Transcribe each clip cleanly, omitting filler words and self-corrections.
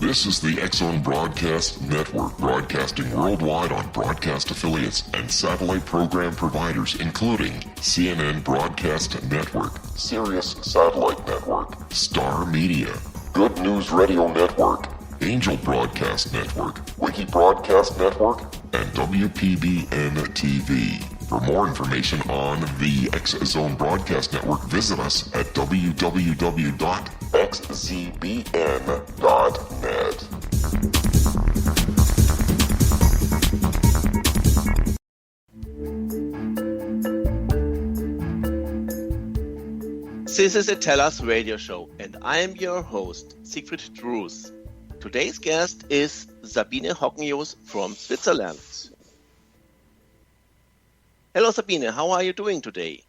This is the X-Zone Broadcast Network, broadcasting worldwide on broadcast affiliates and satellite program providers, including CNN Broadcast Network, Sirius Satellite Network, Star Media, Good News Radio Network, Angel Broadcast Network, Wiki Broadcast Network, and WPBN TV. For more information on the X-Zone Broadcast Network, visit us at www.xzbn.net. This is a TURS radio show, and I am your host, Siegfried Drues. Today's guest is Sabine Hockenjos from Switzerland. Hello, Sabine. How are you doing today?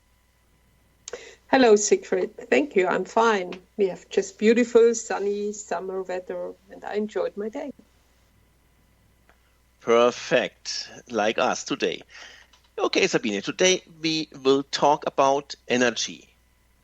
Hello, Siegfried. Thank you. I'm fine. We have just beautiful, sunny summer weather, and I enjoyed my day. Perfect. Like us today. Okay, Sabine. Today we will talk about energy.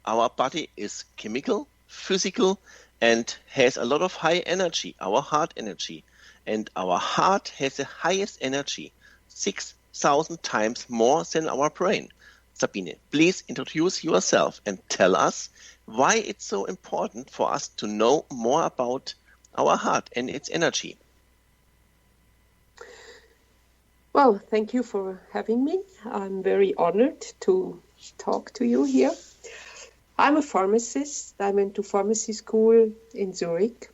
Our body is chemical, physical, and has a lot of high energy, our heart energy. And our heart has the highest energy, 6,000 times more than our brain. Sabine, please introduce yourself and tell us why it's so important for us to know more about our heart and its energy. Well, thank you for having me. I'm very honored to talk to you here. I'm a pharmacist. I went to pharmacy school in Zurich.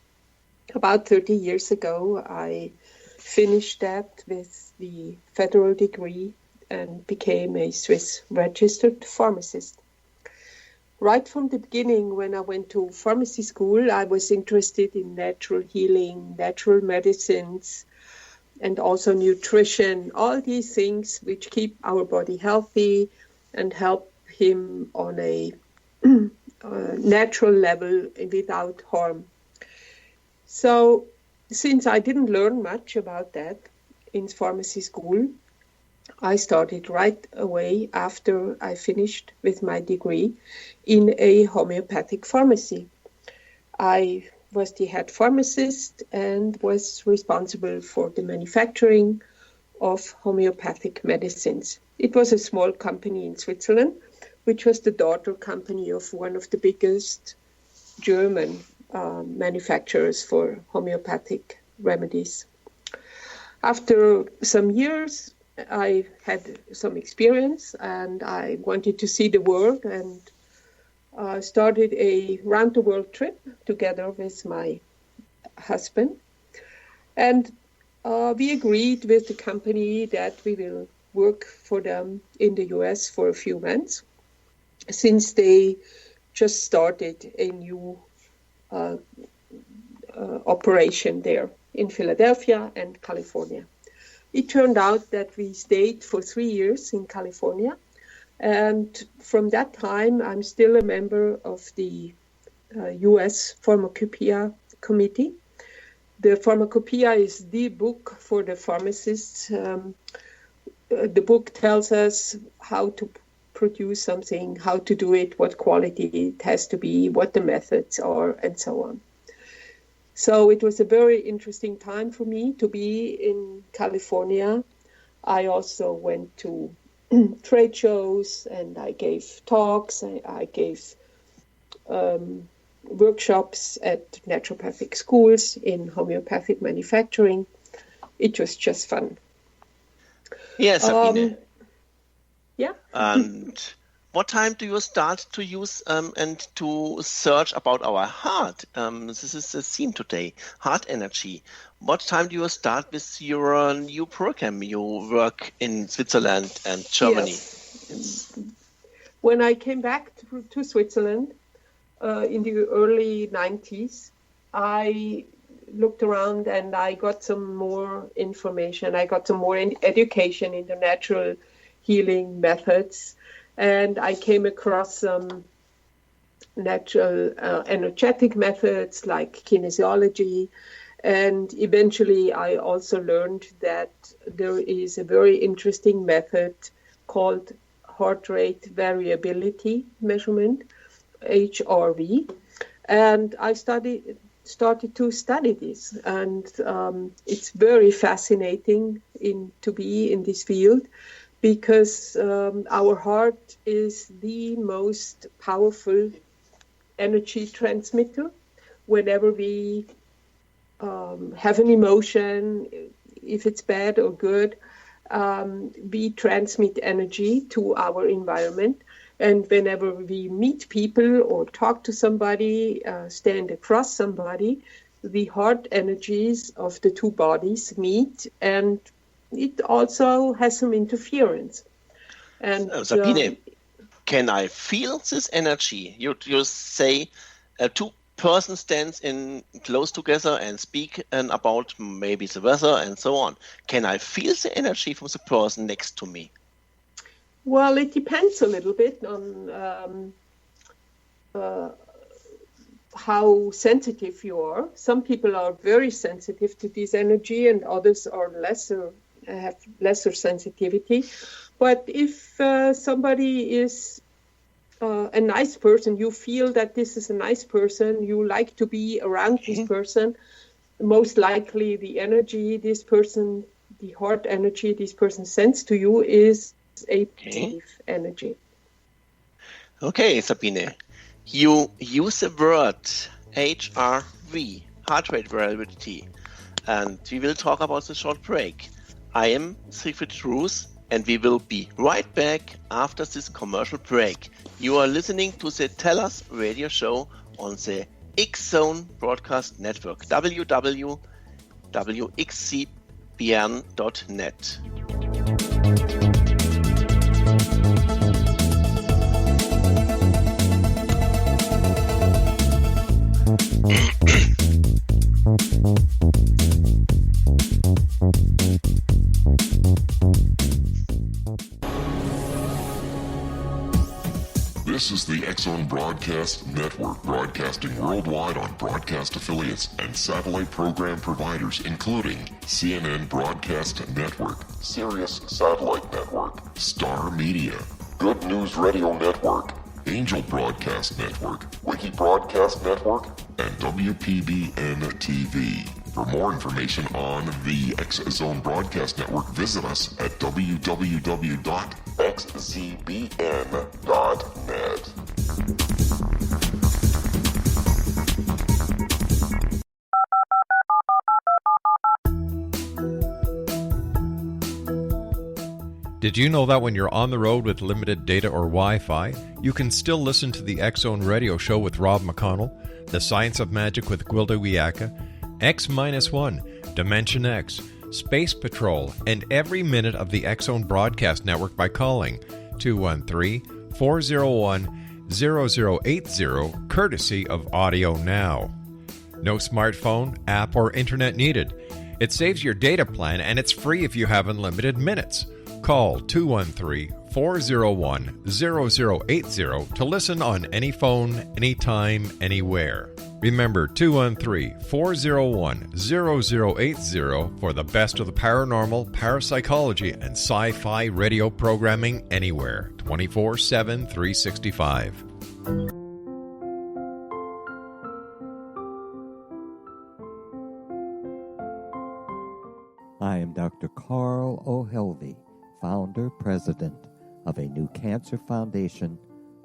About 30 years ago, I finished that with the federal degree and became a Swiss registered pharmacist. Right from the beginning, when I went to pharmacy school, I was interested in natural healing, natural medicines, and also nutrition, all these things which keep our body healthy and help him on a natural level without harm. So since I didn't learn much about that in pharmacy school, I started right away after I finished with my degree in a homeopathic pharmacy. I was the head pharmacist and was responsible for the manufacturing of homeopathic medicines. It was a small company in Switzerland, which was the daughter company of one of the biggest German manufacturers for homeopathic remedies. After some years, I had some experience and I wanted to see the world and started a round-the-world trip together with my husband. And we agreed with the company that we will work for them in the US for a few months, since they just started a new operation there in Philadelphia and California. It turned out that we stayed for 3 years in California, and from that time I'm still a member of the US Pharmacopoeia Committee. The Pharmacopoeia is the book for the pharmacists. The book tells us how to produce something, how to do it, what quality it has to be, what the methods are, and so on. So it was a very interesting time for me to be in California. I also went to trade shows and I gave talks, I gave workshops at naturopathic schools in homeopathic manufacturing. It was just fun. Yes, Sabine. Yeah. And what time do you start to use and to search about our heart? This is the theme today, heart energy. What time do you start with your new program? You work in Switzerland and Germany. Yes. When I came back to Switzerland in the early 90s, I looked around and I got some more information. I got some more education in the natural healing methods. And I came across some natural energetic methods like kinesiology. And eventually I also learned that there is a very interesting method called heart rate variability measurement, HRV. And I studied started to study this, and it's very fascinating to be in this field, because our heart is the most powerful energy transmitter. Whenever we have an emotion, if it's bad or good, we transmit energy to our environment. And whenever we meet people or talk to somebody, stand across somebody, the heart energies of the two bodies meet, and it also has some interference. And Sabine, can I feel this energy? You say two persons stands in close together and speak about maybe the weather and so on. Can I feel the energy from the person next to me? Well, it depends a little bit on how sensitive you are. Some people are very sensitive to this energy, and others are have lesser sensitivity. But if somebody is a nice person, you feel that this is a nice person, you like to be around this person, most likely the energy this person, the heart energy this person sends to you is a positive energy. Okay, Sabine, you use the word HRV, heart rate variability, and we will talk about the short break. I am Siegfried Ruß, and we will be right back after this commercial break. You are listening to the TURS radio show on the X-Zone Broadcast Network, www.xcbn.net. This is the X-Zone Broadcast Network, broadcasting worldwide on broadcast affiliates and satellite program providers, including CNN Broadcast Network, Sirius Satellite Network, Star Media, Good News Radio Network, Angel Broadcast Network, Wiki Broadcast Network, and WPBN TV. For more information on the X-Zone Broadcast Network, visit us at www.xzbn.net. Did you know that when you're on the road with limited data or Wi-Fi, you can still listen to the X-Zone Radio Show with Rob McConnell, The Science of Magic with Gwilda Wiyaka, X-1, Dimension X, Space Patrol, and every minute of the X-Zone Broadcast Network by calling 213-401-0080, courtesy of Audio Now. No smartphone, app, or internet needed. It saves your data plan, and it's free if you have unlimited minutes. Call 213-401-0080 to listen on any phone, anytime, anywhere. Remember 213-401-0080 for the best of the paranormal, parapsychology, and sci-fi radio programming anywhere, 24/7, 365. I am Dr. Carl O'Helvey, founder, president of a new cancer foundation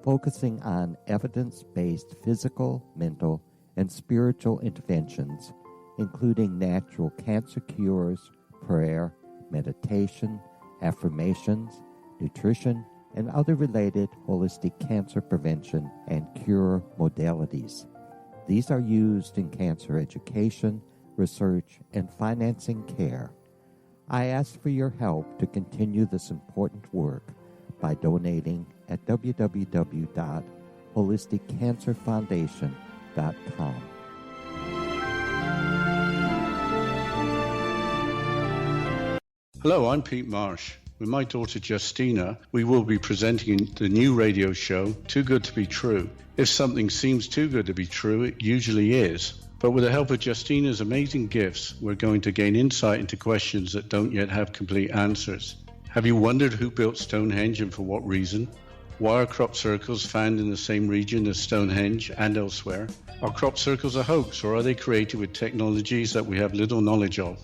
focusing on evidence-based physical, mental, and spiritual interventions, including natural cancer cures, prayer, meditation, affirmations, nutrition, and other related holistic cancer prevention and cure modalities. These are used in cancer education, research, and financing care. I ask for your help to continue this important work by donating at www.holisticcancerfoundation.com. Hello, I'm Pete Marsh. With my daughter Justina, we will be presenting the new radio show, Too Good to Be True. If something seems too good to be true, it usually is. But with the help of Justina's amazing gifts, we're going to gain insight into questions that don't yet have complete answers. Have you wondered who built Stonehenge and for what reason? Why are crop circles found in the same region as Stonehenge and elsewhere? Are crop circles a hoax, or are they created with technologies that we have little knowledge of?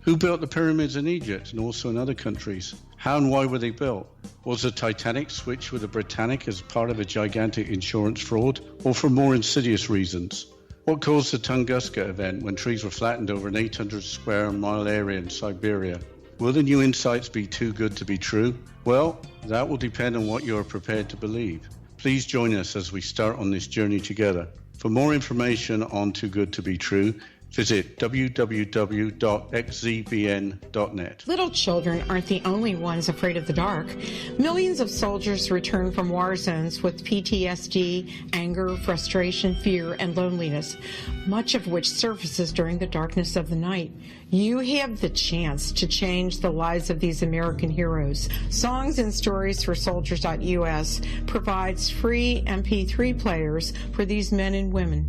Who built the pyramids in Egypt and also in other countries? How and why were they built? Was the Titanic switched with the Britannic as part of a gigantic insurance fraud, or for more insidious reasons? What caused the Tunguska event when trees were flattened over an 800 square mile area in Siberia? Will the new insights be too good to be true? Well, that will depend on what you are prepared to believe. Please join us as we start on this journey together. For more information on Too Good to Be True, visit www.xzbn.net. Little children aren't the only ones afraid of the dark. Millions of soldiers return from war zones with PTSD, anger, frustration, fear, and loneliness, much of which surfaces during the darkness of the night. You have the chance to change the lives of these American heroes. Songs and Stories for Soldiers.us provides free MP3 players for these men and women.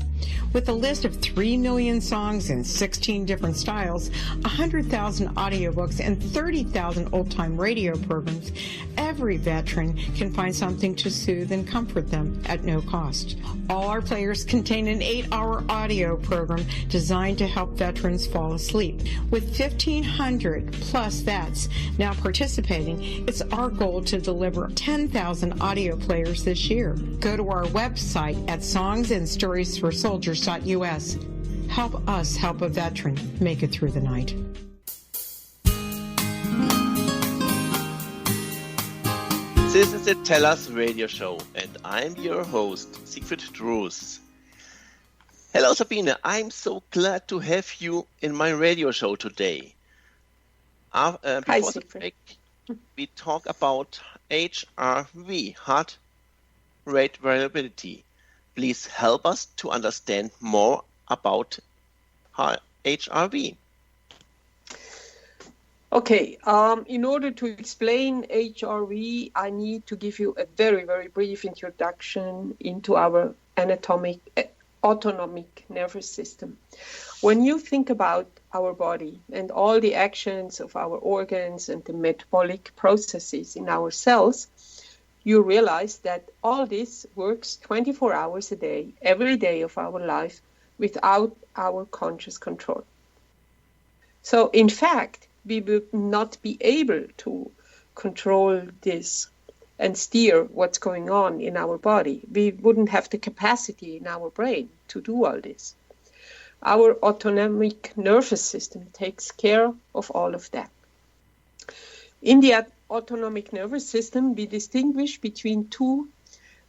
With a list of 3 million songs in 16 different styles, 100,000 audiobooks, and 30,000 old-time radio programs, every veteran can find something to soothe and comfort them at no cost. All our players contain an 8-hour audio program designed to help veterans fall asleep. With 1,500 plus vets now participating, it's our goal to deliver 10,000 audio players this year. Go to our website at songsandstoriesforsoldiers.us. Help us help a veteran make it through the night. This is the Tell Us radio show, and I'm your host, Siegfried Drues. Hello, Sabine. I'm so glad to have you in my radio show today. Hi, Before the Siegfried. break, we talk about HRV, heart rate variability. Please help us to understand more about HRV. Okay, in order to explain HRV, I need to give you a very, very brief introduction into our autonomic nervous system. When you think about our body and all the actions of our organs and the metabolic processes in our cells, you realize that all this works 24 hours a day, every day of our life, without our conscious control. So, in fact, we would not be able to control this and steer what's going on in our body. We wouldn't have the capacity in our brain to do all this. Our autonomic nervous system takes care of all of that. In the autonomic nervous system, we distinguish between two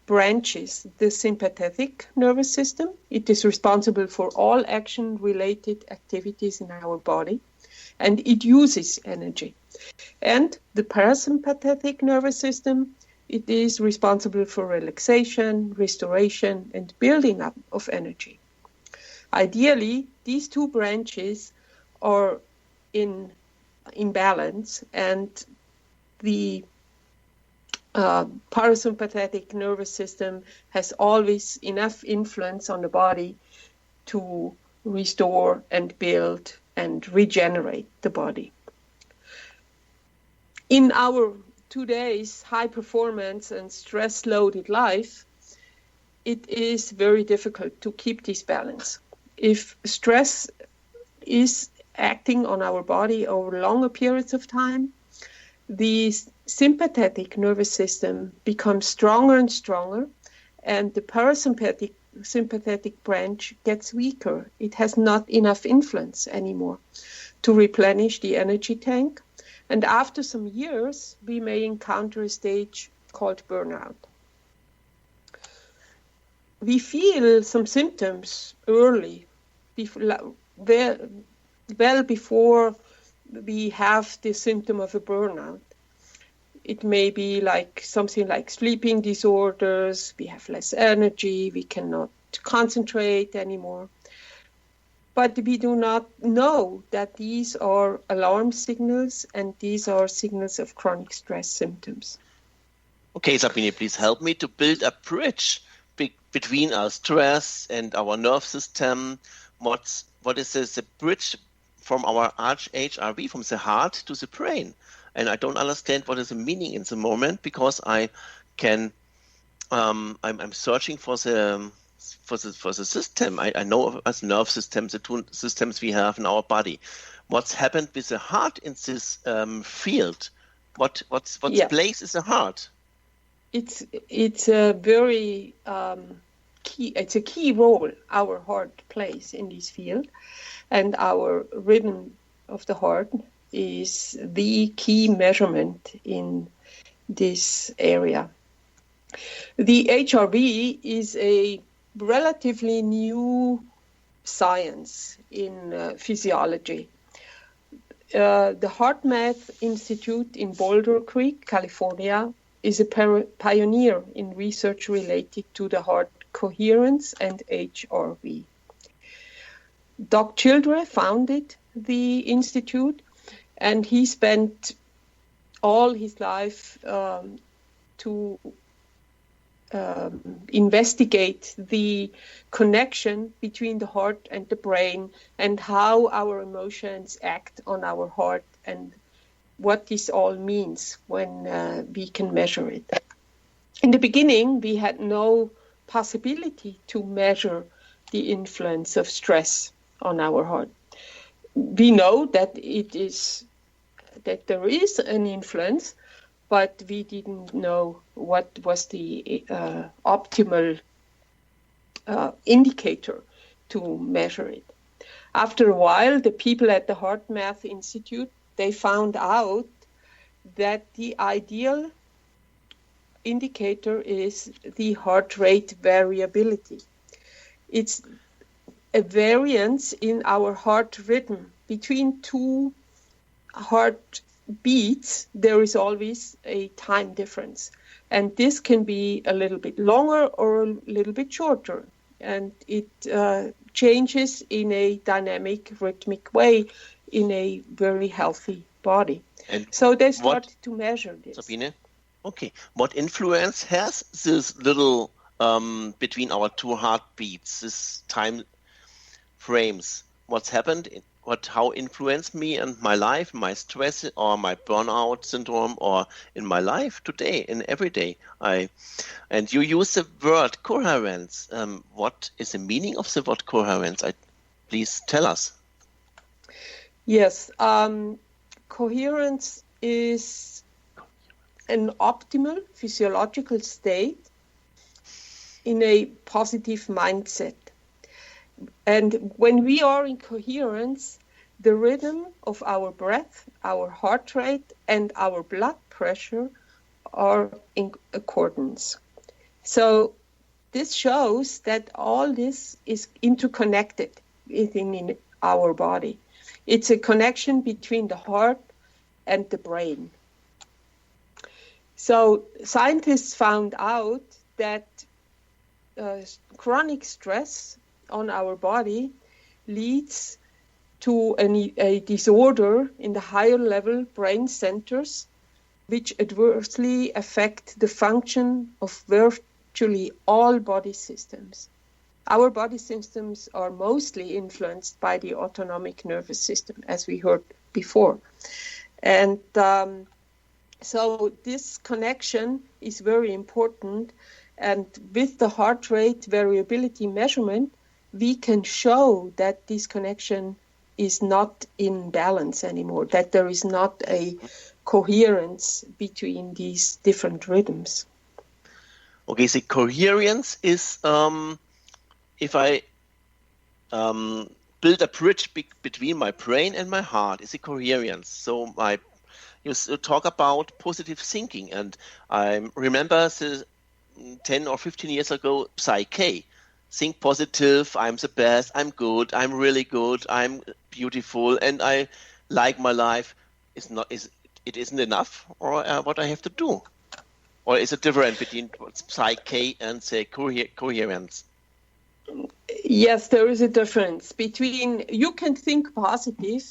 branches. The sympathetic nervous system, it is responsible for all action-related activities in our body, and it uses energy. And the parasympathetic nervous system, it is responsible for relaxation, restoration, and building up of energy. Ideally, these two branches are in balance, and the parasympathetic nervous system has always enough influence on the body to restore and build and regenerate the body. In our today's high performance and stress-loaded life, it is very difficult to keep this balance. If stress is acting on our body over longer periods of time, the sympathetic nervous system becomes stronger and stronger, and the sympathetic branch gets weaker. It has not enough influence anymore to replenish the energy tank. And after some years, we may encounter a stage called burnout. We feel some symptoms early, well before we have the symptom of a burnout. It may be like something like sleeping disorders, we have less energy, we cannot concentrate anymore. But we do not know that these are alarm signals, and these are signals of chronic stress symptoms. Okay, Sabine, please help me to build a bridge between our stress and our nerve system. What is the bridge from our HRV, from the heart to the brain? And I don't understand what is the meaning in the moment, because I can I'm searching for the system. I know as nerve systems, the two systems we have in our body. What's happened with the heart in this field? What's place is the heart? It's a very key. It's a key role our heart plays in this field, and our rhythm of the heart is the key measurement in this area. The HRV is a relatively new science in physiology. The HeartMath Institute in Boulder Creek, California, is a pioneer in research related to the heart coherence and HRV. Doc Childre founded the institute, and he spent all his life to investigate the connection between the heart and the brain and how our emotions act on our heart and what this all means when we can measure it. In the beginning, we had no possibility to measure the influence of stress on our heart. We know that there is an influence, but we didn't know what was the optimal indicator to measure it. After a while, the people at the HeartMath Institute, they found out that the ideal indicator is the heart rate variability. It's a variance in our heart rhythm. Between two heart beats, there is always a time difference. And this can be a little bit longer or a little bit shorter. And it changes in a dynamic, rhythmic way in a very healthy body. And so they started to measure this. Sabine? Okay. What influence has this little between our two heartbeats, this time frames? What's happened? How influenced me and my life, my stress or my burnout syndrome, or in my life today, in every day? And you use the word coherence. What is the meaning of the word coherence? Please tell us. Yes, coherence is an optimal physiological state in a positive mindset. And when we are in coherence, the rhythm of our breath, our heart rate, and our blood pressure are in accordance. So this shows that all this is interconnected within our body. It's a connection between the heart and the brain. So scientists found out that chronic stress on our body leads to a disorder in the higher level brain centers, which adversely affect the function of virtually all body systems. Our body systems are mostly influenced by the autonomic nervous system, as we heard before. And so this connection is very important. And with the heart rate variability measurement, we can show that this connection is not in balance anymore, that there is not a coherence between these different rhythms. Okay, so coherence is if I build a bridge between my brain and my heart, is a coherence. So you talk about positive thinking, and I remember 10 or 15 years ago, Psyche. Think positive, I'm the best, I'm good, I'm really good, I'm beautiful, and I like my life. It isn't enough, or what I have to do? Or is it different between Psyche and, say, coherence? Yes, there is a difference between, you can think positive,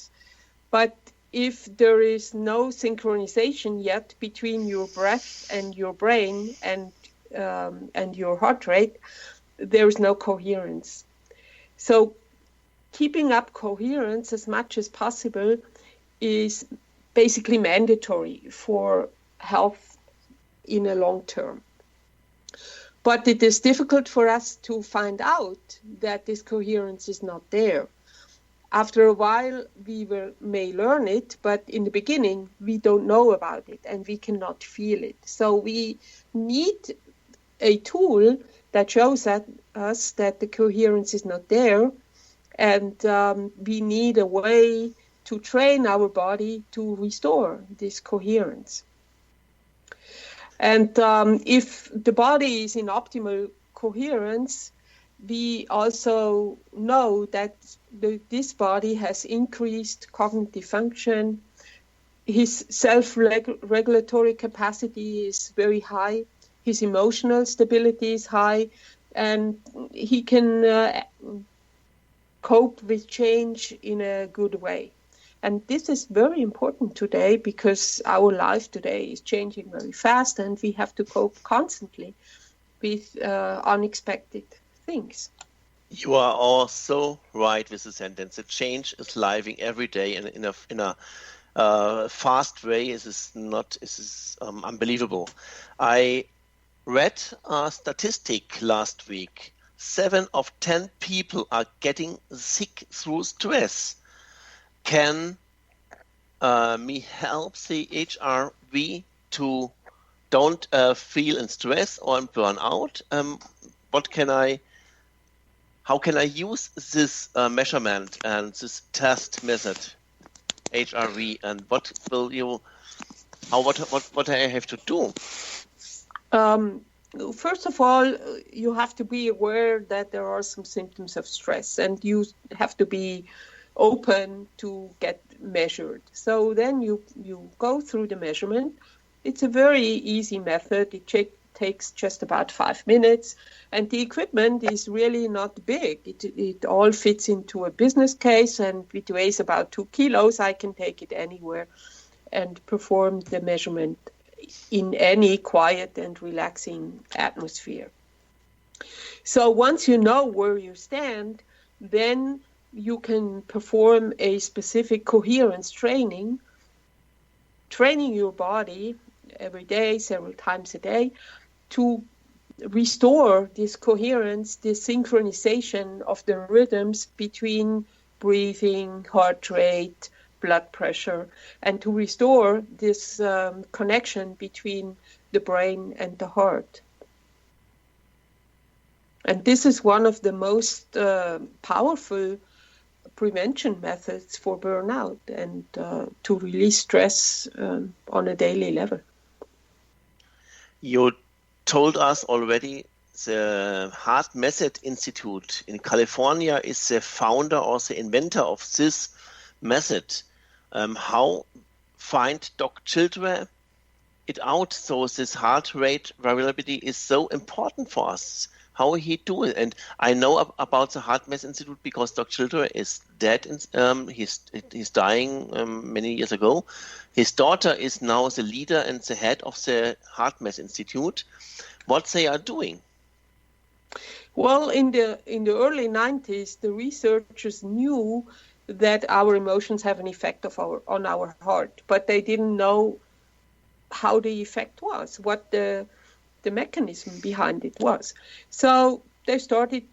but if there is no synchronization yet between your breath and your brain and your heart rate, there is no coherence. So keeping up coherence as much as possible is basically mandatory for health in a long term. But it is difficult for us to find out that this coherence is not there. After a while, we may learn it, but in the beginning, we don't know about it and we cannot feel it. So we need a tool that shows us that the coherence is not there, and we need a way to train our body to restore this coherence. And if the body is in optimal coherence, we also know that this body has increased cognitive function. His self-regulatory capacity is very high. His emotional stability is high, and he can cope with change in a good way. And this is very important today because our life today is changing very fast, and we have to cope constantly with unexpected things. You are also right with the sentence. The change is living every day, and in a fast way. It is unbelievable. I read a statistic last week. 7 of 10 people are getting sick through stress. Can me help the HRV to don't feel in stress or in burnout? How can I use this measurement and this test method, HRV, and what I have to do? First of all, you have to be aware that there are some symptoms of stress, and you have to be open to get measured. So then you go through the measurement. It's a very easy method. It takes just about 5 minutes, and the equipment is really not big. It all fits into a business case, and it weighs about 2 kilos. I can take it anywhere and perform the measurement in any quiet and relaxing atmosphere. So once you know where you stand, then you can perform a specific coherence training your body every day, several times a day, to restore this coherence, this synchronization of the rhythms between breathing, heart rate, blood pressure, and to restore this connection between the brain and the heart. And this is one of the most powerful prevention methods for burnout and to release stress on a daily level. You told us already the Heart Method Institute in California is the founder or the inventor of this method. How find Dr. Childre it out? So this heart rate variability is so important for us. How he do it? And I know about the Heart Method Institute because Dr. Childre is dead. He's dying many years ago. His daughter is now the leader and the head of the Heart Method Institute. What they are doing? Well, in the early 90s, the researchers knew that our emotions have an effect on our heart, but they didn't know how the effect was, what the mechanism behind it was. So they started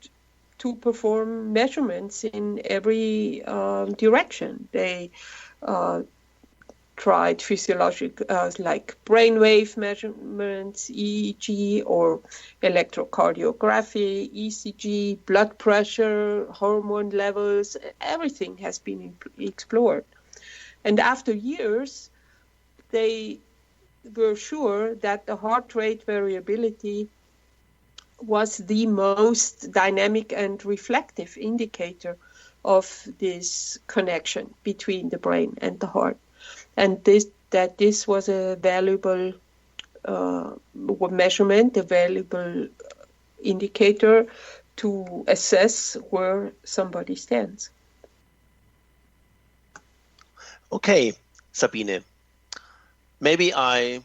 to perform measurements in every direction. They tried physiologic, like brainwave measurements, EEG or electrocardiography, ECG, blood pressure, hormone levels. Everything has been explored. And after years, they were sure that the heart rate variability was the most dynamic and reflective indicator of this connection between the brain and the heart. And this was a valuable measurement, a valuable indicator to assess where somebody stands. Okay, Sabine. Maybe I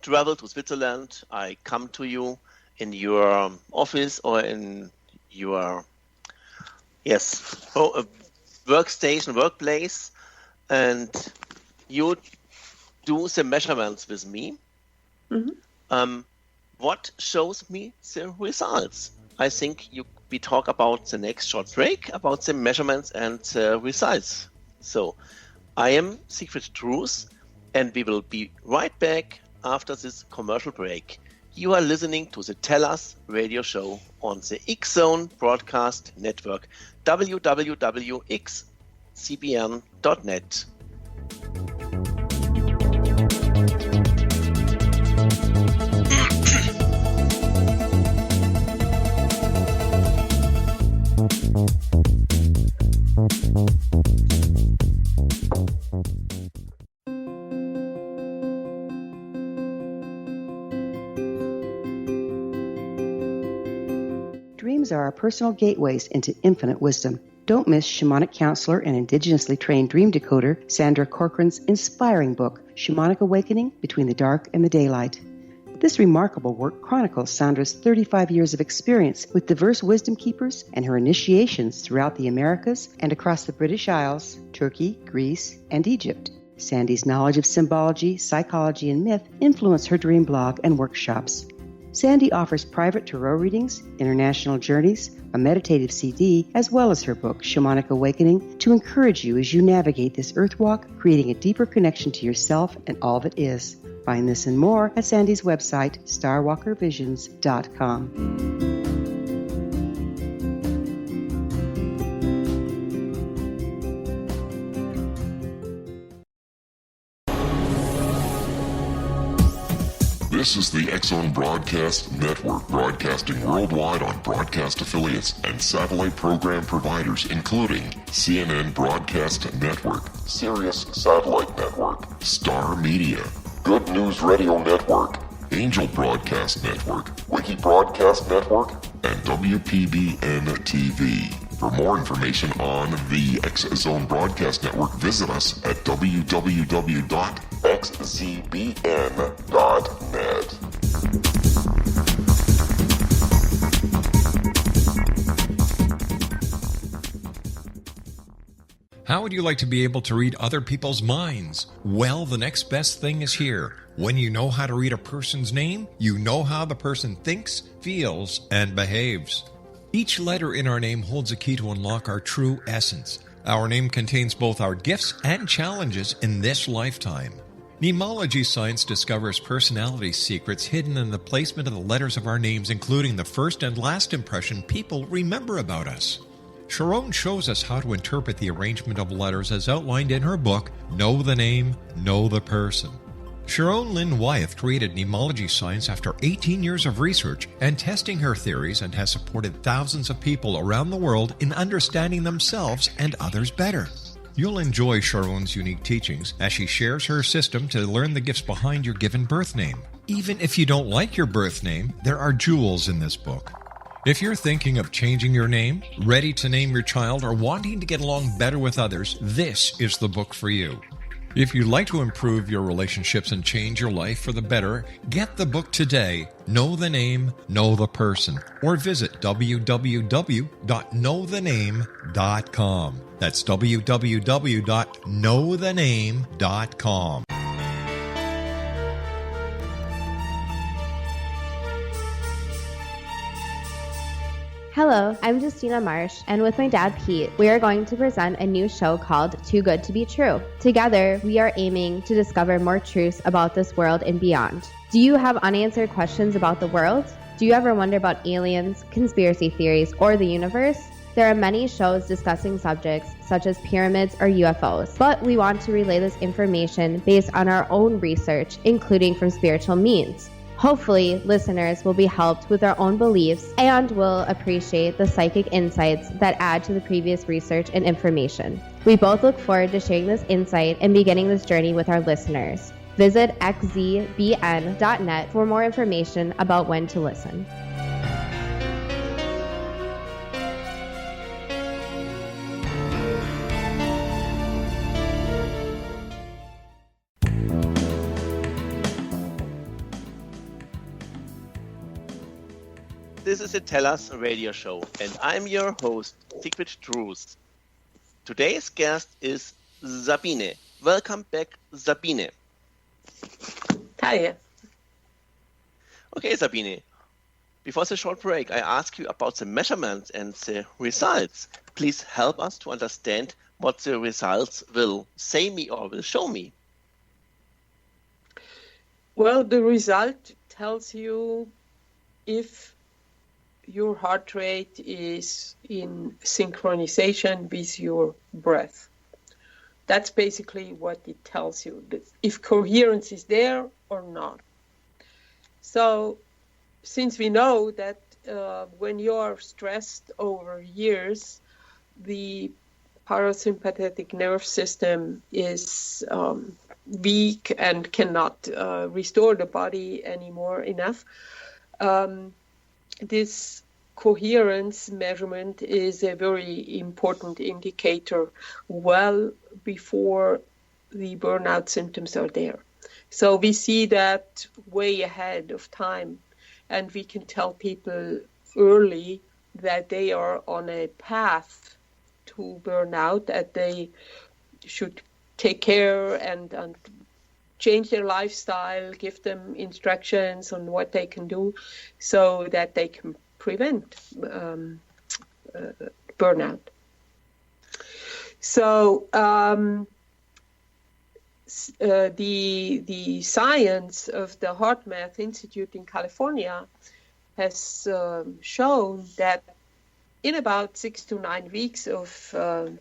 travel to Switzerland, I come to you in your office or in your workstation, workplace, and you do the measurements with me. Mm-hmm. what shows me the results? I think we talk about the next short break, about the measurements and the results. So I am Siegfried Trues, and we will be right back after this commercial break. You are listening to the TURS radio show on the X-Zone Broadcast Network, www.xcbn.net. Dreams are our personal gateways into infinite wisdom. Don't miss shamanic counselor and indigenously trained dream decoder Sandra Corcoran's inspiring book, Shamanic Awakening Between the Dark and the Daylight. This remarkable work chronicles Sandra's 35 years of experience with diverse wisdom keepers and her initiations throughout the Americas and across the British Isles, Turkey, Greece, and Egypt. Sandy's knowledge of symbology, psychology, and myth influence her dream blog and workshops. Sandy offers private tarot readings, international journeys, a meditative CD, as well as her book, Shamanic Awakening, to encourage you as you navigate this earth walk, creating a deeper connection to yourself and all that is. Find this and more at Sandy's website, starwalkervisions.com. This is the X-Zone Broadcast Network, broadcasting worldwide on broadcast affiliates and satellite program providers, including CNN Broadcast Network, Sirius Satellite Network, Star Media, Good News Radio Network, Angel Broadcast Network, Wiki Broadcast Network, and WPBN TV. For more information on the X-Zone Broadcast Network, visit us at www.xzbn.net. How would you like to be able to read other people's minds? Well, the next best thing is here. When you know how to read a person's name, you know how the person thinks, feels, and behaves. Each letter in our name holds a key to unlock our true essence. Our name contains both our gifts and challenges in this lifetime. Mnemology science discovers personality secrets hidden in the placement of the letters of our names, including the first and last impression people remember about us. Sharon shows us how to interpret the arrangement of letters as outlined in her book, Know the Name, Know the Person. Sharon Lynn Wyeth created mnemology science after 18 years of research and testing her theories, and has supported thousands of people around the world in understanding themselves and others better. You'll enjoy Sharon's unique teachings as she shares her system to learn the gifts behind your given birth name. Even if you don't like your birth name, there are jewels in this book. If you're thinking of changing your name, ready to name your child, or wanting to get along better with others, this is the book for you. If you'd like to improve your relationships and change your life for the better, get the book today, Know the Name, Know the Person, or visit www.knowthename.com. That's www.knowthename.com. Hello, I'm Justina Marsh, and with my dad Pete, we are going to present a new show called Too Good to Be True. Together, we are aiming to discover more truths about this world and beyond. Do you have unanswered questions about the world? Do you ever wonder about aliens, conspiracy theories, or the universe? There are many shows discussing subjects such as pyramids or UFOs, but we want to relay this information based on our own research, including from spiritual means. Hopefully, listeners will be helped with their own beliefs and will appreciate the psychic insights that add to the previous research and information. We both look forward to sharing this insight and beginning this journey with our listeners. Visit xzbn.net for more information about when to listen. This is the TURS radio show, and I'm your host, Siegfried Trues. Today's guest is Sabine. Welcome back, Sabine. Hi. Okay, Sabine. Before the short break, I asked you about the measurements and the results. Please help us to understand what the results will say me or will show me. Well, the result tells you if your heart rate is in synchronization with your breath. That's basically what it tells you, if coherence is there or not. So since we know that when you're stressed over years, the parasympathetic nerve system is weak and cannot restore the body anymore enough, this coherence measurement is a very important indicator well before the burnout symptoms are there. So we see that way ahead of time, and we can tell people early that they are on a path to burnout, that they should take care and change their lifestyle, give them instructions on what they can do so that they can prevent burnout. So the science of the HeartMath Institute in California has shown that in about 6 to 9 weeks of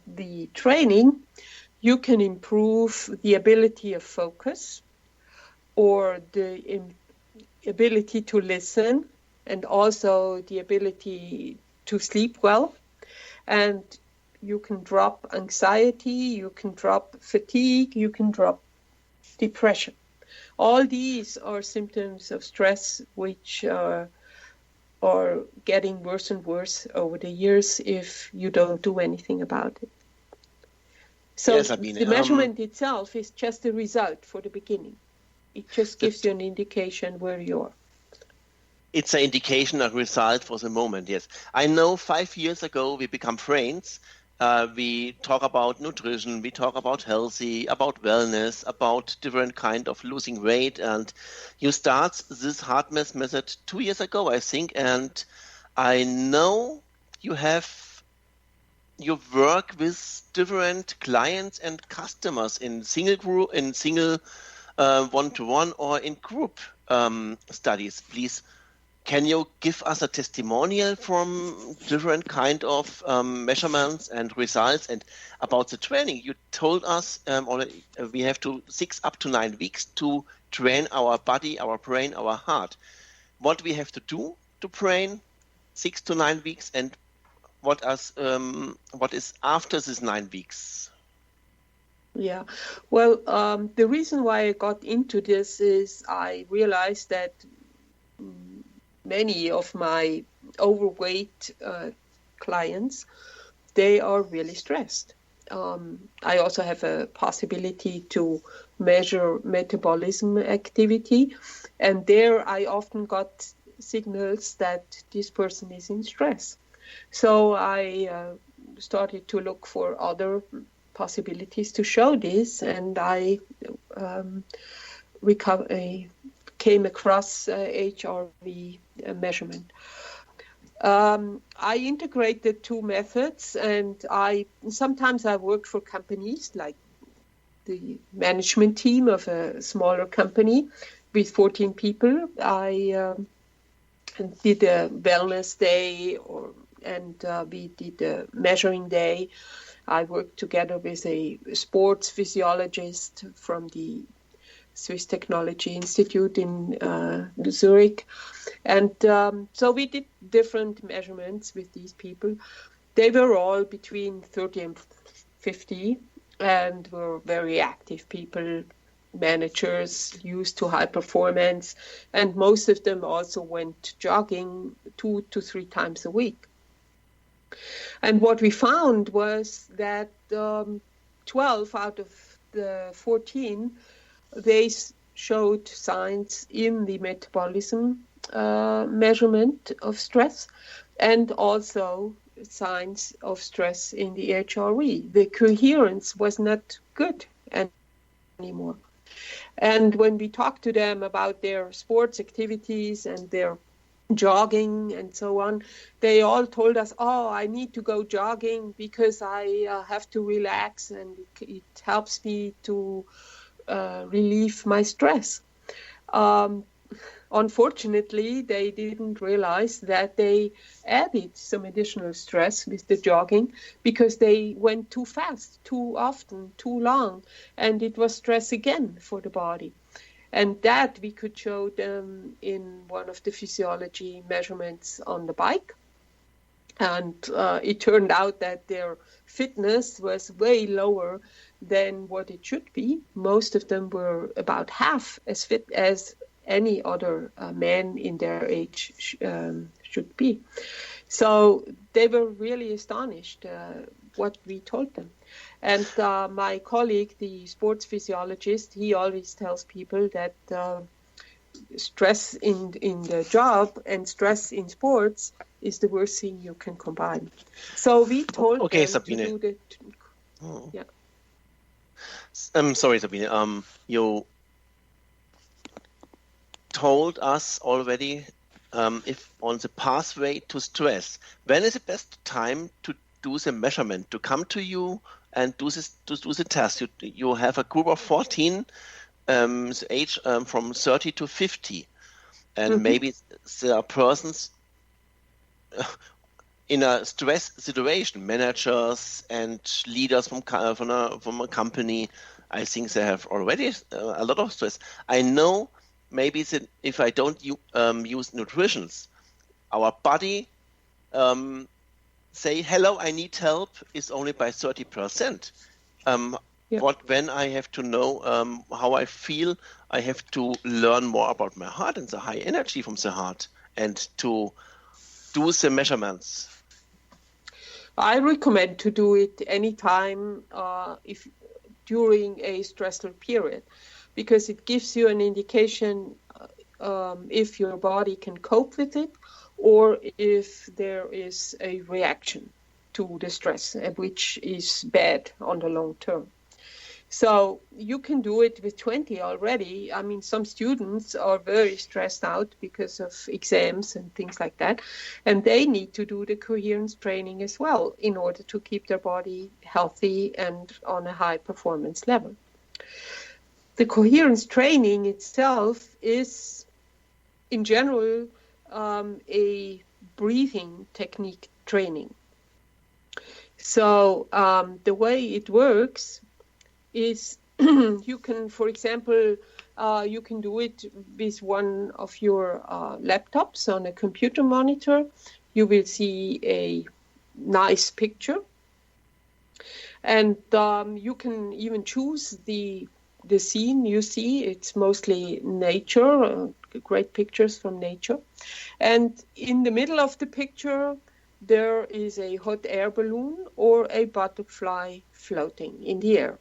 the training, you can improve the ability of focus or the ability to listen and also the ability to sleep well. And you can drop anxiety, you can drop fatigue, you can drop depression. All these are symptoms of stress which are getting worse and worse over the years if you don't do anything about it. So yes, Sabine, the measurement itself is just a result for the beginning. It just gives you an indication where you are. It's an indication, a result for the moment, yes. I know 5 years ago we become friends. We talk about nutrition, we talk about healthy, about wellness, about different kind of losing weight. And you start this HeartMath method 2 years ago, I think. And I know you work with different clients and customers in single group, in single one-to-one or in group studies. Please, can you give us a testimonial from different kind of measurements and results? And about the training, you told us already, we have 6 up to 9 weeks to train our body, our brain, our heart. What we have to do to train 6 to 9 weeks, and what is after these 9 weeks? Yeah, well, the reason why I got into this is I realized that many of my overweight clients, they are really stressed. I also have a possibility to measure metabolism activity, and there I often got signals that this person is in stress. So I started to look for other possibilities to show this, and I came across HRV measurement. I integrate the two methods, and sometimes I work for companies like the management team of a smaller company with 14 people. I did a wellness day, and we did a measuring day. I worked together with a sports physiologist from the Swiss Technology Institute in Zurich. And so we did different measurements with these people. They were all between 30 and 50 and were very active people, managers, used to high performance. And most of them also went jogging 2 to 3 times a week. And what we found was that 12 out of the 14, they showed signs in the metabolism measurement of stress, and also signs of stress in the HRV. The coherence was not good anymore. And when we talked to them about their sports activities and their jogging and so on, they all told us, oh, I need to go jogging because I have to relax and it helps me to relieve my stress. Unfortunately, they didn't realize that they added some additional stress with the jogging because they went too fast, too often, too long, and it was stress again for the body. And that we could show them in one of the physiology measurements on the bike. And it turned out that their fitness was way lower than what it should be. Most of them were about half as fit as any other man in their age should be. So they were really astonished what we told them. And my colleague, the sports physiologist, he always tells people that stress in the job and stress in sports is the worst thing you can combine. So we told them Sabine. to do that. Yeah. Sorry, Sabine. You told us already if on the pathway to stress, when is the best time to do the measurement, to come to you and do the test? You have a group of 14, age from 30 to 50, and maybe there are persons in a stress situation, managers and leaders from a company. I think they have already a lot of stress. I know. Maybe if I don't use nutritions, our body say, hello, I need help, is only by 30%. When I have to know how I feel, I have to learn more about my heart and the high energy from the heart and to do the measurements. I recommend to do it anytime if during a stressful period, because it gives you an indication if your body can cope with it or if there is a reaction to the stress, which is bad on the long term. So you can do it with 20 already. I mean, some students are very stressed out because of exams and things like that, and they need to do the coherence training as well in order to keep their body healthy and on a high performance level. The coherence training itself is, in general, a breathing technique training. So the way it works is you can, for example, you can do it with one of your laptops on a computer monitor. You will see a nice picture. And you can even choose the scene you see. It's mostly nature, great pictures from nature. And in the middle of the picture, there is a hot air balloon or a butterfly floating in the air.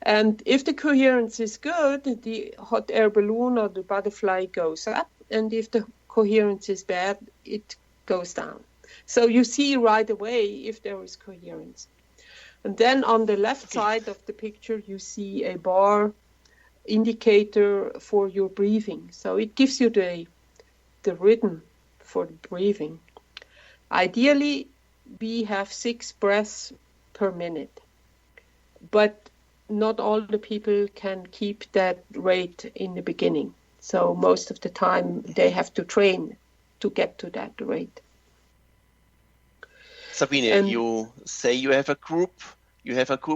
And if the coherence is good, the hot air balloon or the butterfly goes up. And if the coherence is bad, it goes down. So you see right away if there is coherence. And then on the left side of the picture, you see a bar indicator for your breathing. So it gives you the rhythm for the breathing. Ideally, we have 6 breaths per minute, but not all the people can keep that rate in the beginning. So most of the time they have to train to get to that rate. Sabine, you say you have a group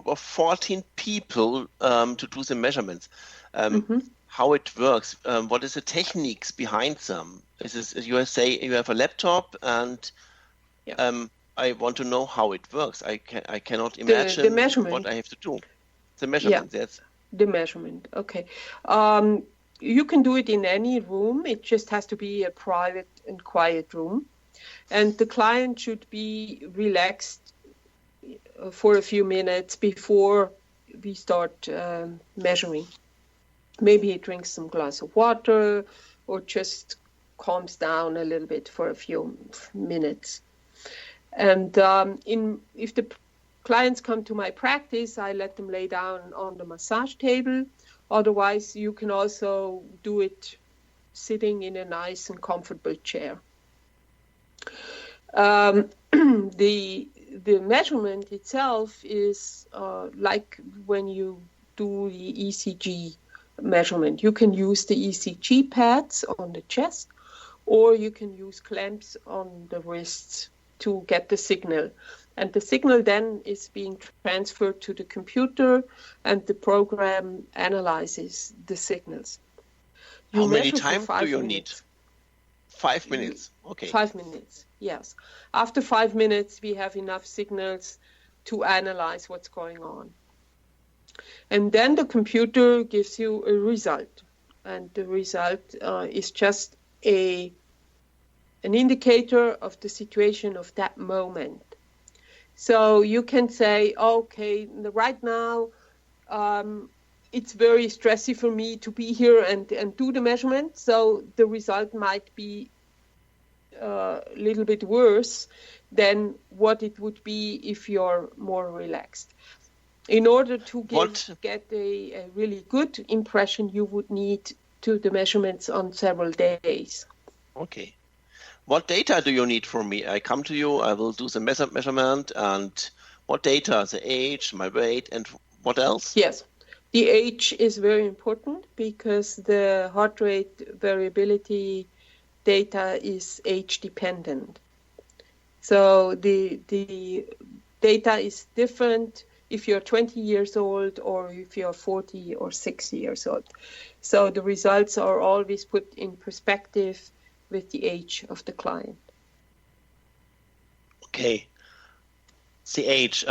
of 14 people to do the measurements. How it works? What is the techniques behind them? You say you have a laptop, and I want to know how it works. I cannot imagine the measurement. What I have to do. The measurement, yes. The measurement, okay. You can do it in any room. It just has to be a private and quiet room. And the client should be relaxed for a few minutes before we start measuring. Maybe he drinks some glass of water or just calms down a little bit for a few minutes. And if the clients come to my practice, I let them lay down on the massage table Otherwise, you can also do it sitting in a nice and comfortable chair. The measurement itself is like when you do the ECG measurement. You can use the ECG pads on the chest, or you can use clamps on the wrists to get the signal. And the signal then is being transferred to the computer, and the program analyzes the signals. How many times do you need? 5 minutes. Okay. 5 minutes, yes. After 5 minutes, we have enough signals to analyze what's going on. And then the computer gives you a result. And the result is just an indicator of the situation of that moment. So you can say, okay, right now, it's very stressy for me to be here and do the measurement. So the result might be a little bit worse than what it would be if you're more relaxed. In order to get a really good impression, you would need to the measurements on several days. Okay. What data do you need from me? I come to you, I will do the measurement, and what data? The age, my weight, and what else? Yes. The age is very important because the heart rate variability data is age dependent. So the data is different if you're 20 years old or if you're 40 or 60 years old. So the results are always put in perspective with the age of the client. Okay. The age,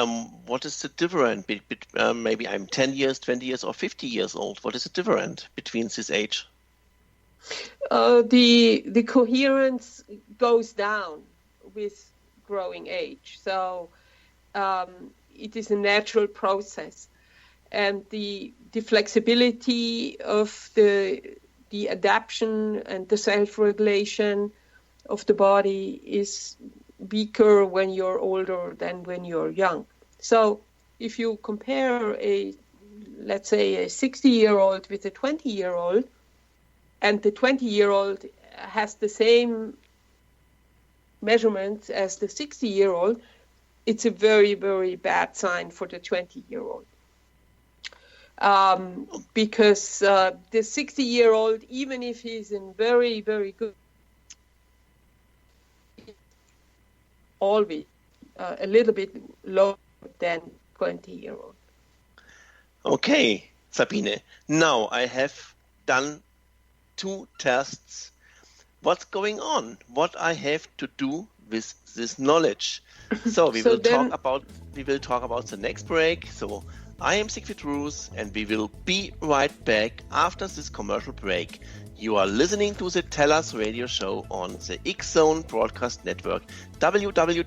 what is the difference? Maybe I'm 10 years, 20 years, or 50 years old. What is the difference between this age? The coherence goes down with growing age. So it is a natural process. And the flexibility of the adaptation and the self-regulation of the body is weaker when you're older than when you're young. So if you compare let's say a 60-year-old with a 20-year-old, and the 20-year-old has the same measurements as the 60-year-old, it's a very, very bad sign for the 20-year-old. Because the 60-year-old, even if he's in very, very good, always a little bit lower than 20-year-old. Okay, Sabine. Now I have done 2 tests. What's going on? What I have to do with this knowledge? So we will talk about the next break. So I am Siegfried Roos, and we will be right back after this commercial break. You are listening to the TELUS radio show on the X-Zone Broadcast Network, www.xcbn.net.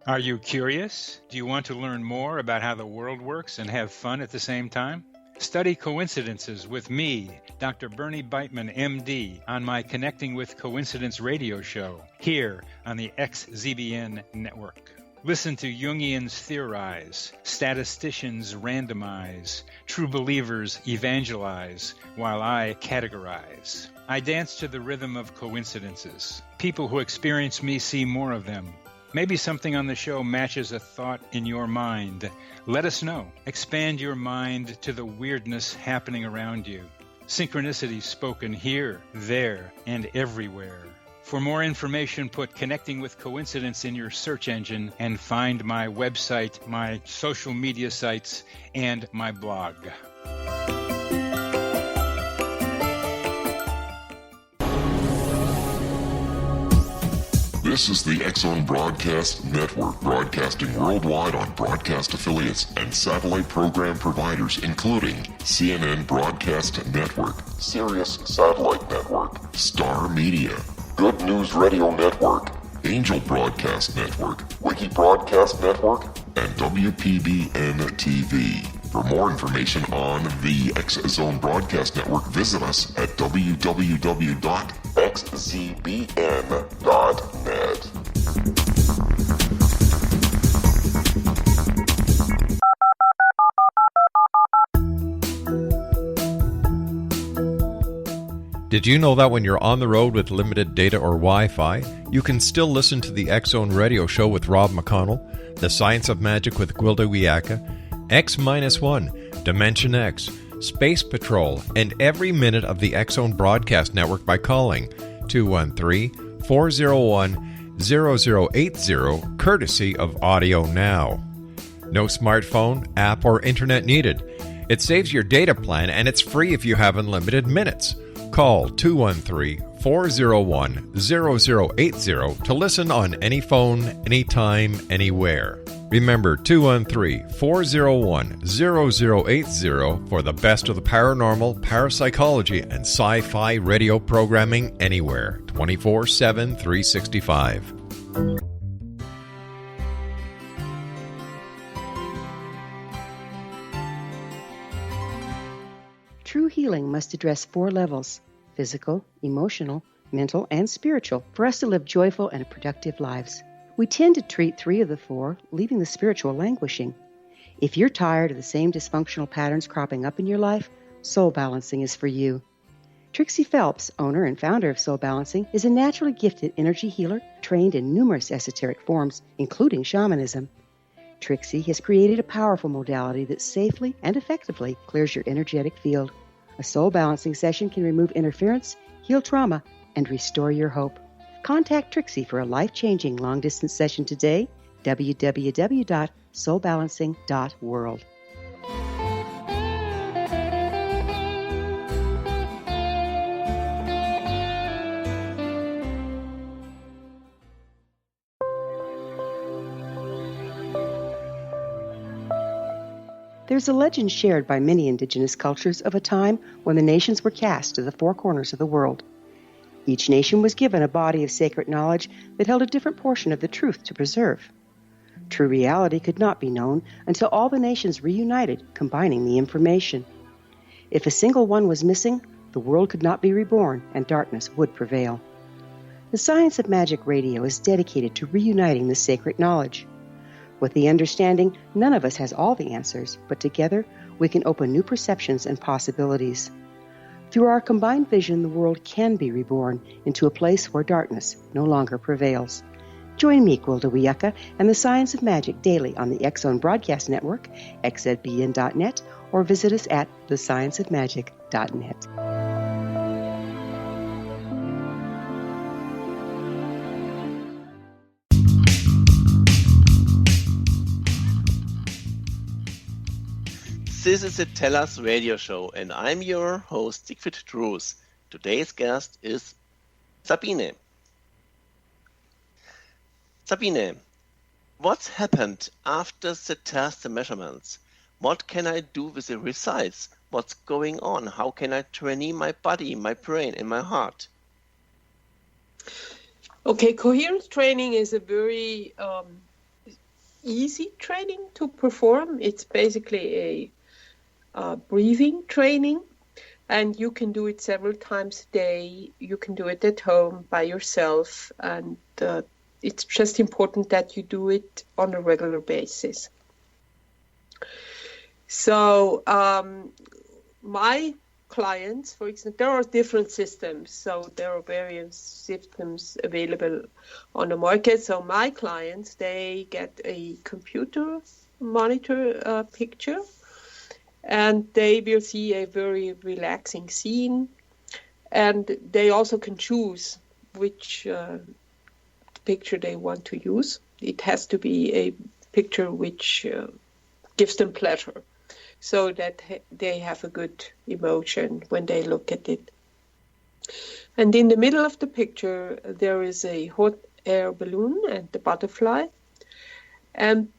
Are you curious? Do you want to learn more about how the world works and have fun at the same time? Study coincidences with me, Dr. Bernie Beitman, MD, on my Connecting with Coincidence radio show, here on the XZBN network. Listen to Jungians theorize, statisticians randomize, true believers evangelize, while I categorize. I dance to the rhythm of coincidences. People who experience me see more of them. Maybe something on the show matches a thought in your mind. Let us know. Expand your mind to the weirdness happening around you. Synchronicity spoken here, there, and everywhere. For more information, put Connecting with Coincidence in your search engine and find my website, my social media sites, and my blog. This is the X-Zone Broadcast Network, broadcasting worldwide on broadcast affiliates and satellite program providers, including CNN Broadcast Network, Sirius Satellite Network, Star Media, Good News Radio Network, Angel Broadcast Network, Wiki Broadcast Network, and WPBN TV. For more information on the X-Zone Broadcast Network, visit us at www.xzbn.net. Did you know that when you're on the road with limited data or Wi-Fi, you can still listen to the X-Zone Radio Show with Rob McConnell, The Science of Magic with Gwilda Wiyaka, X-1, Dimension X, Space Patrol, and every minute of the X-Zone Broadcast Network by calling 213-401-0080, courtesy of Audio Now. No smartphone, app, or internet needed. It saves your data plan, and it's free if you have unlimited minutes. Call 213-401-0080 to listen on any phone, anytime, anywhere. Remember 213-401-0080 for the best of the paranormal, parapsychology, and sci-fi radio programming anywhere, 24/7, 365. True healing must address 4 levels: physical, emotional, mental, and spiritual, for us to live joyful and productive lives. We tend to treat 3 of the 4, leaving the spiritual languishing. If you're tired of the same dysfunctional patterns cropping up in your life, Soul Balancing is for you. Trixie Phelps, owner and founder of Soul Balancing, is a naturally gifted energy healer trained in numerous esoteric forms, including shamanism. Trixie has created a powerful modality that safely and effectively clears your energetic field. A Soul Balancing session can remove interference, heal trauma, and restore your hope. Contact Trixie for a life-changing long-distance session today, www.soulbalancing.world. There's a legend shared by many indigenous cultures of a time when the nations were cast to the 4 corners of the world. Each nation was given a body of sacred knowledge that held a different portion of the truth to preserve. True reality could not be known until all the nations reunited, combining the information. If a single one was missing, the world could not be reborn and darkness would prevail. The Science of Magic Radio is dedicated to reuniting the sacred knowledge. With the understanding, none of us has all the answers, but together we can open new perceptions and possibilities. Through our combined vision, the world can be reborn into a place where darkness no longer prevails. Join me, Gwilda Wiyaka, and the Science of Magic daily on the X-Zone Broadcast Network, xzbn.net, or visit us at thescienceofmagic.net. This is the Tell Us Radio Show, and I'm your host, Siegfried Drews. Today's guest is Sabine. Sabine, what's happened after the test and measurements? What can I do with the results? What's going on? How can I train my body, my brain, and my heart? Okay, coherence training is a very easy training to perform. It's basically a breathing training, and you can do it several times a day. You can do it at home by yourself, and it's just important that you do it on a regular basis. So my clients, for example, there are different systems, so there are various systems available on the market. So my clients, they get a computer monitor picture, and they will see a very relaxing scene, and they also can choose which picture they want to use. It has to be a picture which gives them pleasure, so that they have a good emotion when they look at it. And in the middle of the picture, there is a hot air balloon and the butterfly. And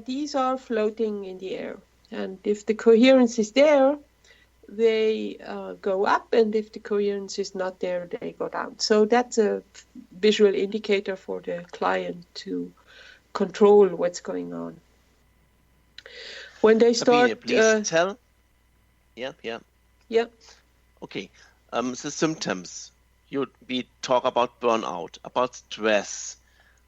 these are floating in the air. And if the coherence is there, they go up, and if the coherence is not there, they go down. So that's a visual indicator for the client to control what's going on. When they start... Sabine, please tell. Yeah. Okay. The symptoms. We talk about burnout, about stress.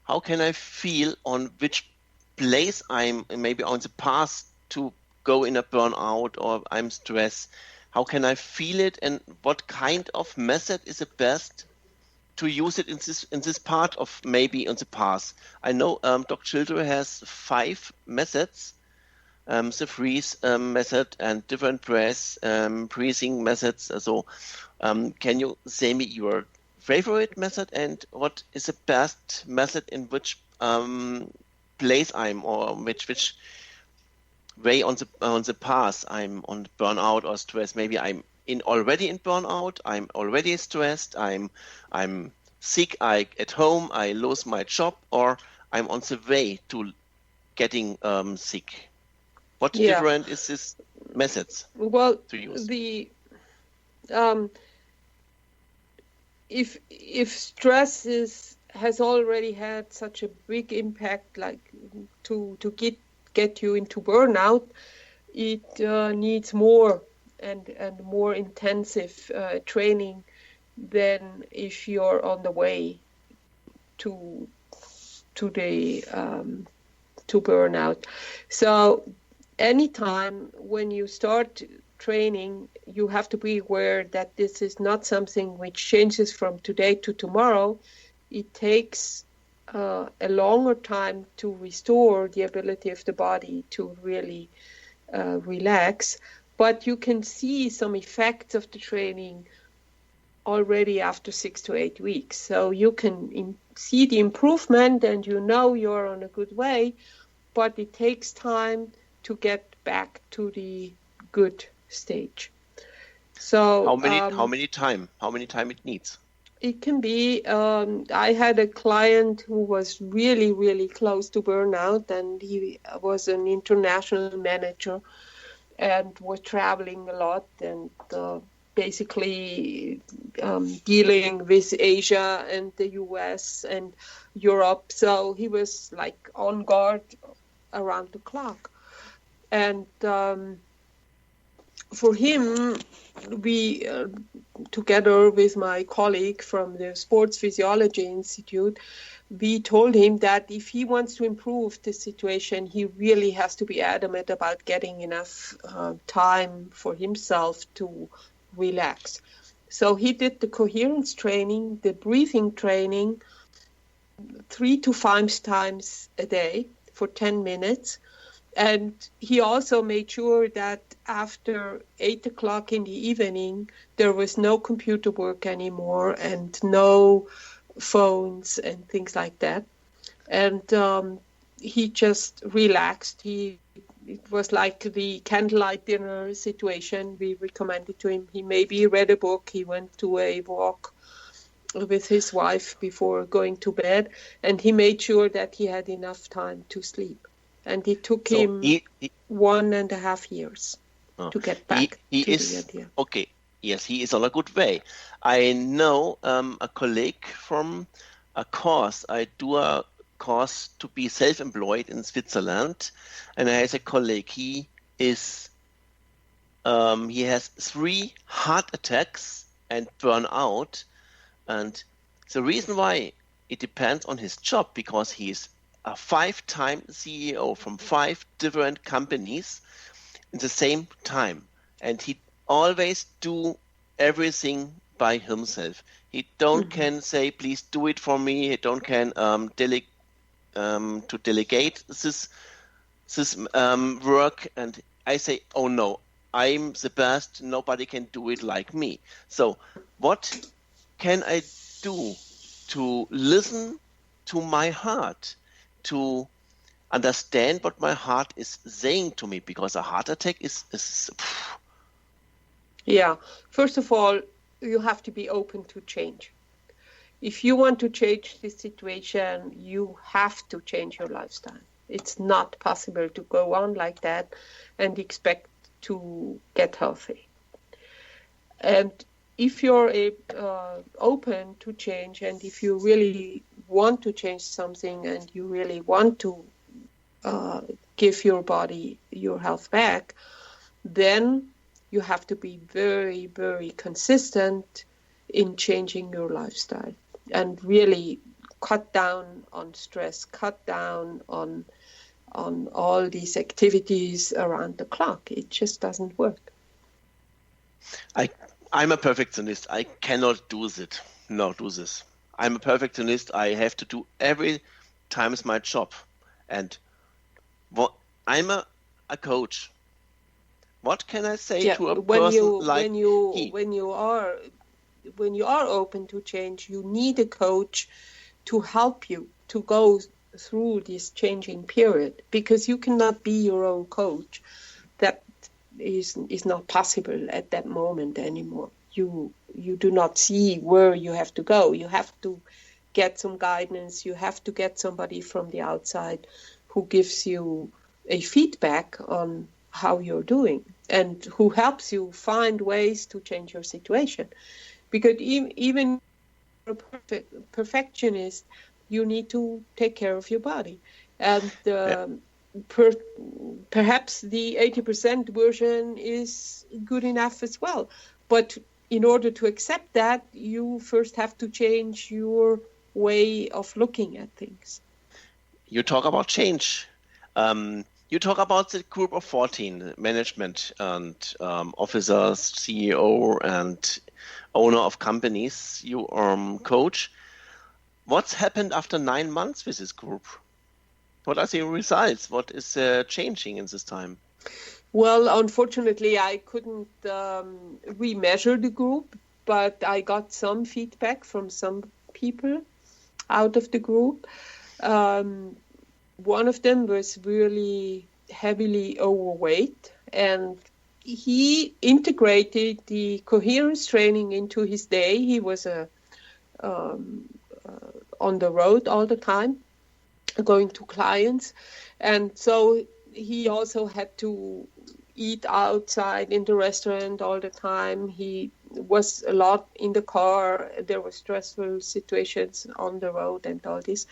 How can I feel on which place I'm maybe on the path to go in a burnout, or I'm stressed? How can I feel it, and what kind of method is the best to use it in this part of maybe on the path? I know Dr. Childre has 5 methods, the freeze method and different breath breathing methods. So can you say me your favorite method and what is the best method in which place I'm, or which way on the path I'm on burnout or stress? Maybe I'm already in burnout, I'm already stressed, I'm sick, at home, I lose my job, or I'm on the way to getting sick. What different is this methods to use? If stress has already had such a big impact, like to get you into burnout, it needs more and more intensive training than if you're on the way to burnout. So anytime when you start training, you have to be aware that this is not something which changes from today to tomorrow. It takes a longer time to restore the ability of the body to really relax. But you can see some effects of the training already after 6 to 8 weeks. So you can see the improvement, and you know you're on a good way, but it takes time to get back to the good stage. So how many time it needs? It can be. I had a client who was really, really close to burnout, and he was an international manager and was traveling a lot and basically dealing with Asia and the US and Europe. So he was like on guard around the clock. And for him, we, together with my colleague from the Sports Physiology Institute, we told him that if he wants to improve the situation, he really has to be adamant about getting enough time for himself to relax. So he did the coherence training, the breathing training, 3 to 5 times a day for 10 minutes. And he also made sure that after 8 o'clock in the evening, there was no computer work anymore and no phones and things like that. And he just relaxed. It was like the candlelight dinner situation. We recommended to him. He maybe read a book. He went to a walk with his wife before going to bed. And he made sure that he had enough time to sleep. And it took him 1.5 years to get back to the idea. Okay, yes, he is on a good way. I know a colleague from a course. I do a course to be self-employed in Switzerland, and I have a colleague. He has 3 heart attacks and burnout, and the reason why it depends on his job, because he is a 5-time CEO from 5 different companies in the same time, and he always do everything by himself. He don't can say, please do it for me. He don't can to delegate this work, and I say, oh no, I'm the best. Nobody can do it like me. So what can I do to listen to my heart, to understand what my heart is saying to me? Because a heart attack is Yeah. First of all, you have to be open to change. if you want to change this situation, you have to change your lifestyle. It's not possible to go on like that and expect to get healthy. And if you're open to change, and if you really want to change something, and you really want to give your body your health back, then you have to be very, very consistent in changing your lifestyle and really cut down on stress, cut down on all these activities around the clock. It just doesn't work. I'm a perfectionist. I cannot do this. I'm a perfectionist. I have to do every time is my job. And I'm a coach. What can I say to a person like he? When you are open to change, you need a coach to help you to go through this changing period, because you cannot be your own coach. That is not possible at that moment anymore. You do not see where you have to go. You have to get some guidance. You have to get somebody from the outside who gives you a feedback on how you're doing and who helps you find ways to change your situation. Because even a perfectionist, you need to take care of your body. And perhaps the 80% version is good enough as well. But in order to accept that, you first have to change your way of looking at things. You talk about change. You talk about the group of 14, management and officers, CEO and owner of companies you coach. What's happened after 9 months with this group? What are the results? What is changing in this time? Well, unfortunately, I couldn't remeasure the group, but I got some feedback from some people out of the group. One of them was really heavily overweight, and he integrated the coherence training into his day. He was on the road all the time, going to clients, and so he also had to eat outside in the restaurant all the time. He was a lot in the car. There were stressful situations on the road and all this.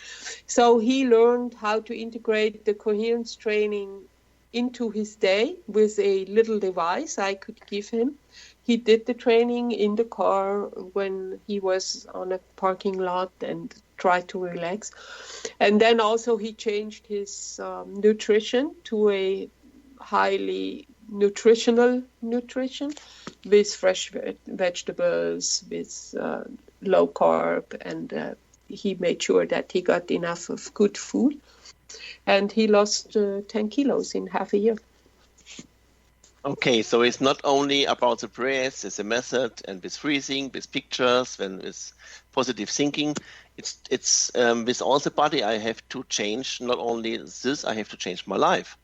So he learned how to integrate the coherence training into his day with a little device I could give him. He did the training in the car when he was on a parking lot and tried to relax. And then also he changed his nutrition to a highly nutritional nutrition with fresh vegetables, with low carb, and he made sure that he got enough of good food. And he lost 10 kilos in half a year. Okay, so it's not only about the breath, it's a method, and with freezing, with pictures, and with positive thinking. It's with all the body I have to change. Not only this, I have to change my life.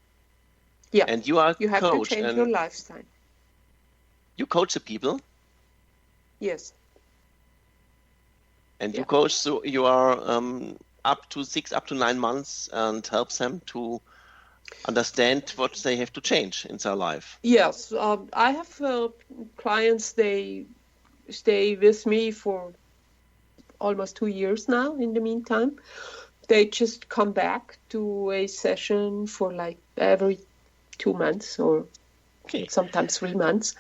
Yeah, and you are you have coach, to change your lifestyle. You coach the people. Yes. And you coach, so you are up to 6, up to 9 months, and helps them to understand what they have to change in their life. Yes, I have clients. They stay with me for almost 2 years now. In the meantime, they just come back to a session for like every 2 months or sometimes 3 months,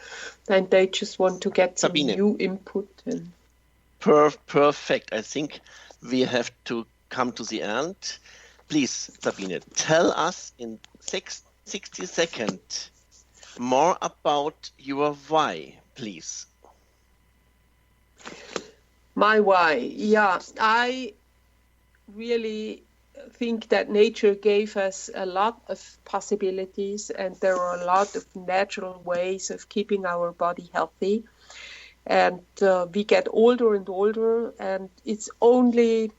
and they just want to get some new input. And perfect. I think we have to come to the end. Please, Sabine, tell us in 60 seconds more about your why, please. My why? Yeah, I really think that nature gave us a lot of possibilities, and there are a lot of natural ways of keeping our body healthy. And we get older and older, and it's only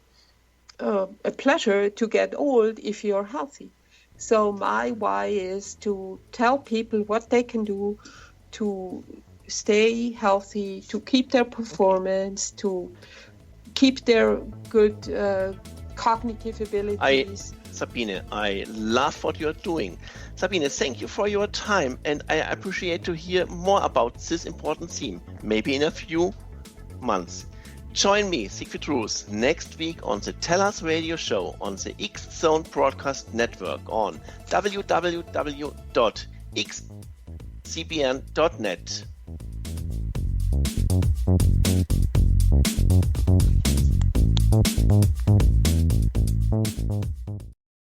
a pleasure to get old if you're healthy. So my why is to tell people what they can do to stay healthy, to keep their performance, to keep their good cognitive abilities. Sabine, I love what you're doing. Sabine, thank you for your time, and I appreciate to hear more about this important theme, maybe in a few months. Join me, Siegfried Roos, next week on the Tell Us Radio Show on the X-Zone Broadcast Network on www.xcbn.net.